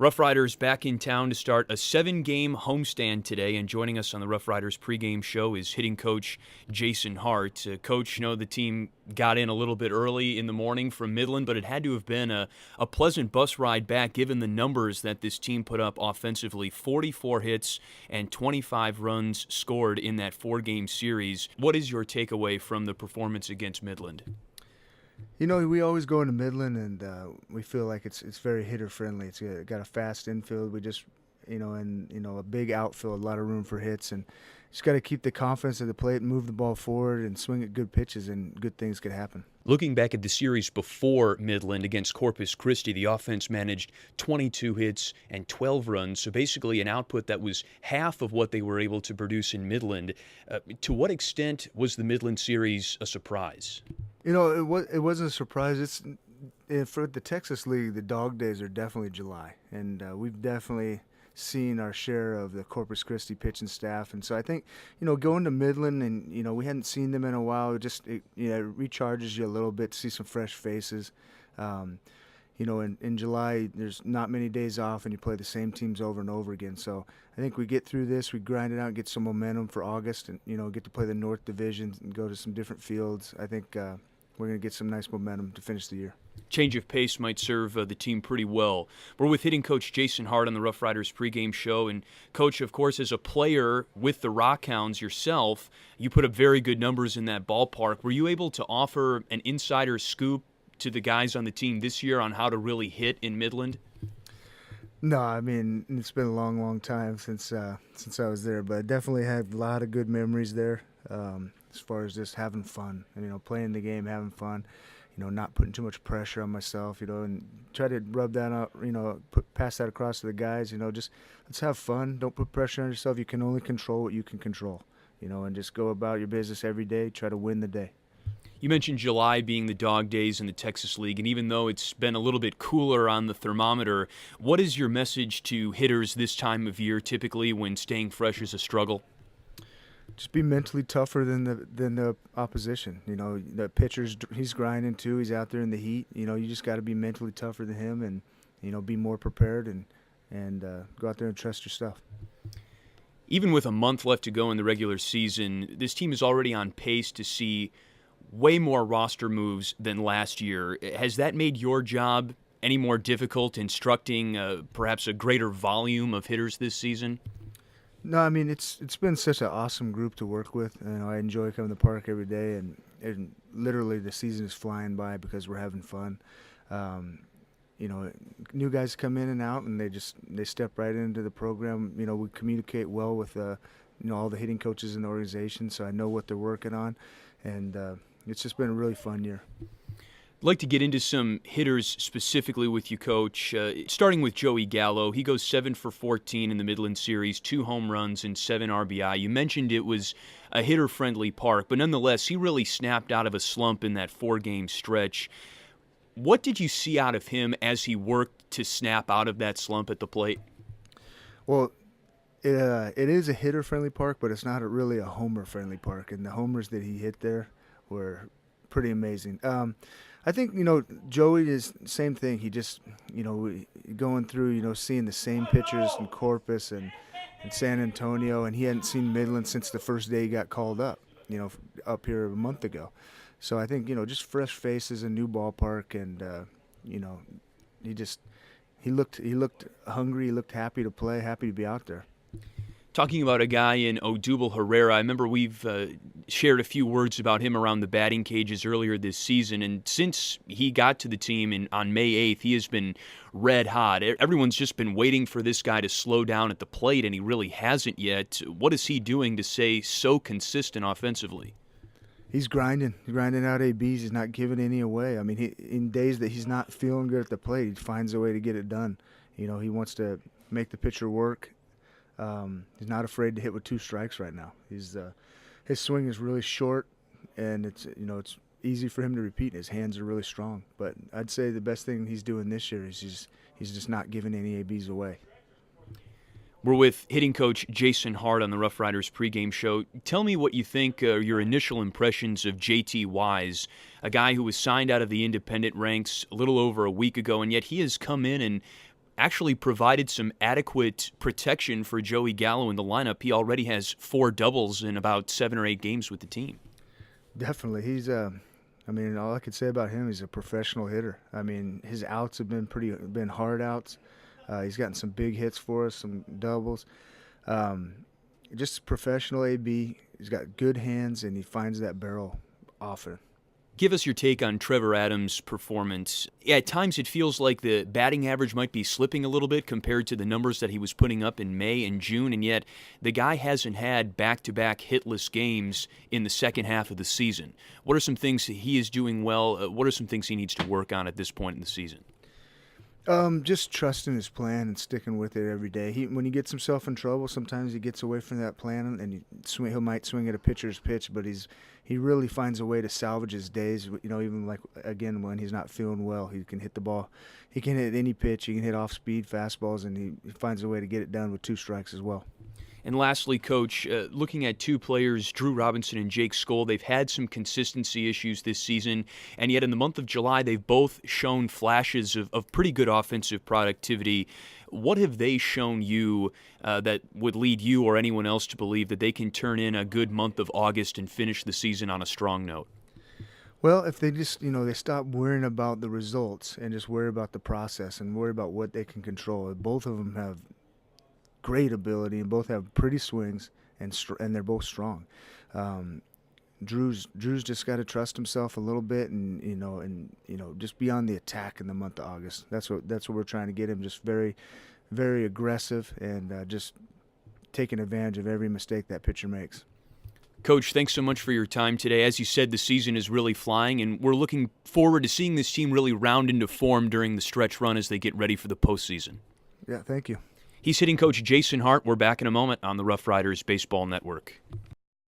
RoughRiders back in town to start a 7-game homestand today, and joining us on the RoughRiders pregame show is hitting coach Jason Hart. Coach, the team got in a little bit early in the morning from Midland, but it had to have been a pleasant bus ride back given the numbers that this team put up offensively. 44 hits and 25 runs scored in that 4-game series. What is your takeaway from the performance against Midland? We always go into Midland, and we feel like it's very hitter-friendly. It's got a fast infield. We just, a big outfield, a lot of room for hits. And just got to keep the confidence at the plate and move the ball forward and swing at good pitches, and good things could happen. Looking back at the series before Midland against Corpus Christi, the offense managed 22 hits and 12 runs, so basically an output that was half of what they were able to produce in Midland. To what extent was the Midland series a surprise? It wasn't a surprise. For the Texas League, the dog days are definitely July, and we've definitely seen our share of the Corpus Christi pitching staff. And so I think, going to Midland and, we hadn't seen them in a while, it recharges you a little bit to see some fresh faces. In July, there's not many days off, and you play the same teams over and over again. So I think we get through this, we grind it out, get some momentum for August, and, get to play the North Division and go to some different fields. I think we're going to get some nice momentum to finish the year. Change of pace might serve the team pretty well. We're with hitting coach Jason Hart on the RoughRiders pregame show. And, Coach, of course, as a player with the Rockhounds yourself, you put up very good numbers in that ballpark. Were you able to offer an insider scoop to the guys on the team this year on how to really hit in Midland? No, it's been a long, long time since I was there, but I definitely had a lot of good memories there. As far as just having fun, and, playing the game, having fun, not putting too much pressure on myself, and try to rub that out, pass that across to the guys, just let's have fun. Don't put pressure on yourself. You can only control what you can control, and just go about your business every day, try to win the day. You mentioned July being the dog days in the Texas League, and even though it's been a little bit cooler on the thermometer, what is your message to hitters this time of year typically when staying fresh is a struggle? Just be mentally tougher than the opposition. The pitcher's, he's grinding too. He's out there in the heat. You just got to be mentally tougher than him, and be more prepared and go out there and trust your stuff. Even with a month left to go in the regular season, this team is already on pace to see way more roster moves than last year. Has that made your job any more difficult, instructing perhaps a greater volume of hitters this season? No, it's been such an awesome group to work with. I enjoy coming to the park every day, and literally the season is flying by because we're having fun. New guys come in and out, and they step right into the program. We communicate well with all the hitting coaches in the organization, so I know what they're working on, and it's just been a really fun year. I'd like to get into some hitters specifically with you, Coach, starting with Joey Gallo. He goes 7 for 14 in the Midland Series, 2 home runs and 7 RBI. You mentioned it was a hitter-friendly park, but nonetheless, he really snapped out of a slump in that 4-game stretch. What did you see out of him as he worked to snap out of that slump at the plate? Well, it is a hitter-friendly park, but it's not really a homer-friendly park, and the homers that he hit there were pretty amazing. I think, Joey is the same thing. He just, going through, seeing the same pitchers in Corpus and San Antonio, and he hadn't seen Midland since the first day he got called up, up here a month ago. So I think, just fresh faces, a new ballpark, and, he looked hungry, he looked happy to play, happy to be out there. Talking about a guy in Elian Herrera, I remember we've shared a few words about him around the batting cages earlier this season, and since he got to the team on May 8th, he has been red hot. Everyone's just been waiting for this guy to slow down at the plate, and he really hasn't yet. What is he doing to stay so consistent offensively? He's grinding out ABs. He's not giving any away. In days that he's not feeling good at the plate, he finds a way to get it done. He wants to make the pitcher work. He's not afraid to hit with 2 strikes right now. His swing is really short, and it's easy for him to repeat. His hands are really strong. But I'd say the best thing he's doing this year is he's just not giving any ABs away. We're with hitting coach Jason Hart on the RoughRiders pregame show. Tell me what you think are your initial impressions of JT Wise, a guy who was signed out of the independent ranks a little over a week ago, and yet he has come in and actually provided some adequate protection for Joey Gallo in the lineup. He already has 4 doubles in about 7 or 8 games with the team. Definitely. He's I mean, all I could say about him, he's a professional hitter. I mean, his outs have been hard outs. He's gotten some big hits for us, some doubles. Just a professional AB. He's got good hands, and he finds that barrel often. Give us your take on Trevor Adams' performance. Yeah, at times it feels like the batting average might be slipping a little bit compared to the numbers that he was putting up in May and June, and yet the guy hasn't had back-to-back hitless games in the second half of the season. What are some things that he is doing well? What are some things he needs to work on at this point in the season? Just trusting his plan and sticking with it every day. When he gets himself in trouble, sometimes he gets away from that plan and he might swing at a pitcher's pitch, but he really finds a way to salvage his days. You know, even like again when he's not feeling well, he can hit the ball. He can hit any pitch. He can hit off-speed fastballs, and he finds a way to get it done with 2 strikes as well. And lastly, Coach, looking at 2 players, Drew Robinson and Jake Skoll, they've had some consistency issues this season, and yet in the month of July, they've both shown flashes of pretty good offensive productivity. What have they shown you that would lead you or anyone else to believe that they can turn in a good month of August and finish the season on a strong note? Well, if they just, they stop worrying about the results and just worry about the process and worry about what they can control. Both of them have great ability and both have pretty swings, and they're both strong. Drew's just got to trust himself a little bit and just be on the attack in the month of August. That's what we're trying to get him, just very, very aggressive and just taking advantage of every mistake that pitcher makes. Coach, thanks so much for your time today. As you said, the season is really flying, and we're looking forward to seeing this team really round into form during the stretch run as they get ready for the postseason. Yeah, thank you. He's hitting coach Jason Hart. We're back in a moment on the RoughRiders Baseball Network.